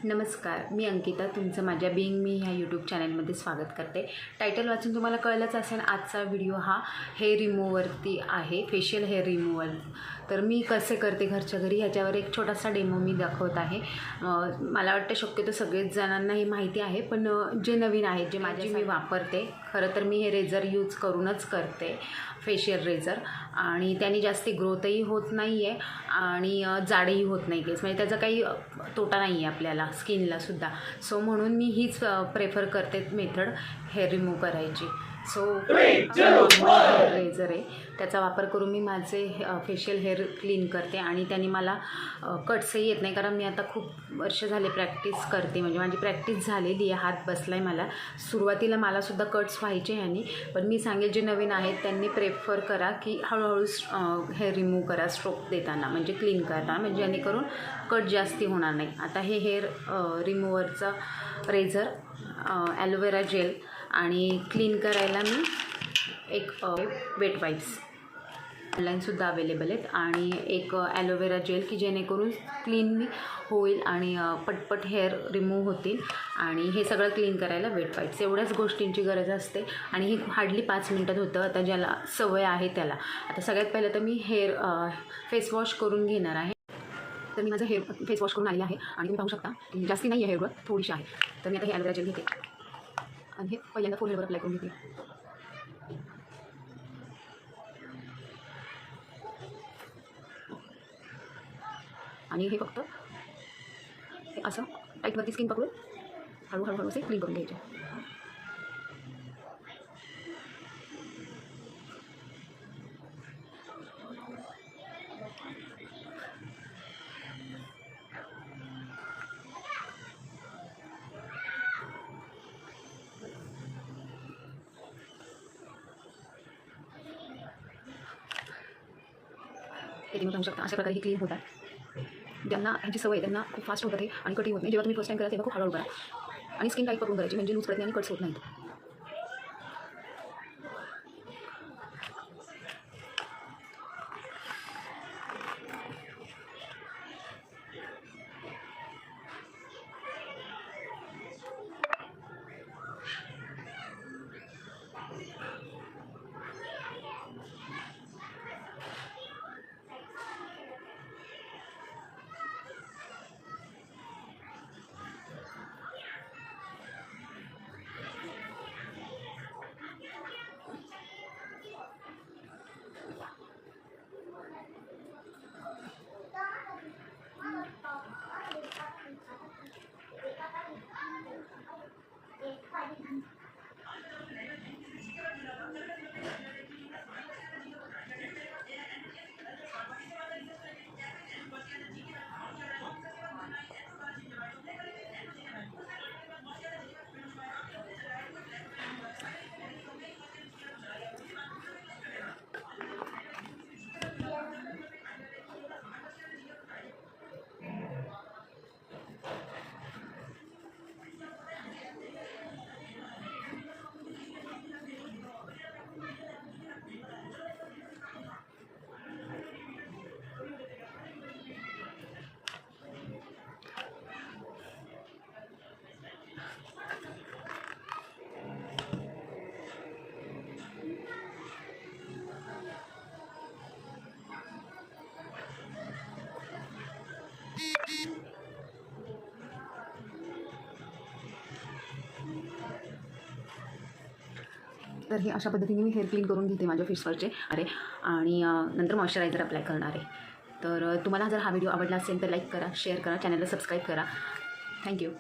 नमस्कार, मी अंकिता. तुमचं माझ्या बीइंग मी ह्या यूट्यूब चॅनलमध्ये स्वागत करते. टायटल वाचून तुम्हाला कळलंच असेल, आजचा व्हिडिओ हा हेअर रिमूव्हरती आहे, फेशियल हेअर रिमूव्हर. तर मी कसे करते घरच्या घरी ह्याच्यावर एक छोटासा डेमो मी दाखवत आहे. मला वाटतं शक्यतो सगळेच जणांना ही माहिती आहे, पण जे नवीन आहेत, जे मी वापरते, खरं तर मी हे रेझर यूज करूनच करते, फेशियल रेझर. आणि त्याने जास्ती ग्रोथही होत नाही आहे आणि जाडही होत नाही केस, म्हणजे त्याचा काही तोटा नाही आहे आपल्याला स्किनलासुद्धा. सो म्हणून मी हीच प्रेफर करते मेथड हेअर रिमूव्ह करायची. सो रेझर आहे, त्याचा वापर करून मी माझे फेशियल हेअर क्लीन करते आणि त्याने मला कट्सही येत नाही, कारण मी आता खूप वर्ष झाले प्रॅक्टिस करते, म्हणजे माझी प्रॅक्टिस झालेली आहे, हात बसला आहे मला. सुरुवातीला मलासुद्धा कट्स व्हायचे ह्यानी, पण मी सांगेल जे नवीन आहेत त्यांनी प्रेफर करा की हळूहळू हेअर रिमूव्ह करा स्ट्रोक देताना, म्हणजे क्लीन करताना, म्हणजे जेणेकरून कट जास्ती होणार नाही. आता हे हेअर रिमूव्हरचं रेझर, ॲलोवेरा जेल आणि क्लीन करायला मी एक वेट वाईप्स ऑनलाईनसुद्धा अवेलेबल आहेत आणि एक ॲलोवेरा जेल की जेणेकरून क्लीन होईल आणि पटपट हेअर रिमूव्ह होतील. आणि हे सगळं क्लीन करायला वेट वाईप्स, एवढ्याच गोष्टींची गरज असते आणि हे हार्डली 5 मिनटात होतं. आता ज्याला सवय आहे त्याला. आता सगळ्यात पहिलं तर मी फेस वॉश करून घेणार आहे. तर मी माझं हेअर फेस वॉश करून आलेलं आहे आणि तुम्ही पाहू शकता जास्ती नाही आहे, हेअर ग्रोथ थोडीशी आहे. तर मी आता हे ॲलोवेरा जेल घेते आणि हे पहिल्यांदा फुल हेअरवर अप्लाय करून घेते. आणि हे फक्त हे असं टाईटवरती स्किन पकडून हळूहळू असे क्लीन करून घ्यायचे. हे तुम्ही पाहू शकता अशा प्रकारे ही क्लीन होतात. ज्यांना ह्याची सवय त्यांना खूप फास्ट होतं ते आणि कटही होत नाही. जेव्हा तुम्ही फर्स्ट टाईम करा तेव्हा खूप हळूहळू करा आणि स्किन टाईट पकडून करायची, म्हणजे लूज पडत नाही आणि कट्स होत नाहीत. तर हे अशा पद्धतीने मी हेअर क्लीन करून घेते माझ्या फेसवरचे आणि नंतर मॉइश्चरायझर अप्लाय करणार आहे. तर तुम्हाला जर हा व्हिडिओ आवडला असेल तर लाईक करा, शेअर करा, चॅनलला सबस्क्राईब करा. थँक्यू.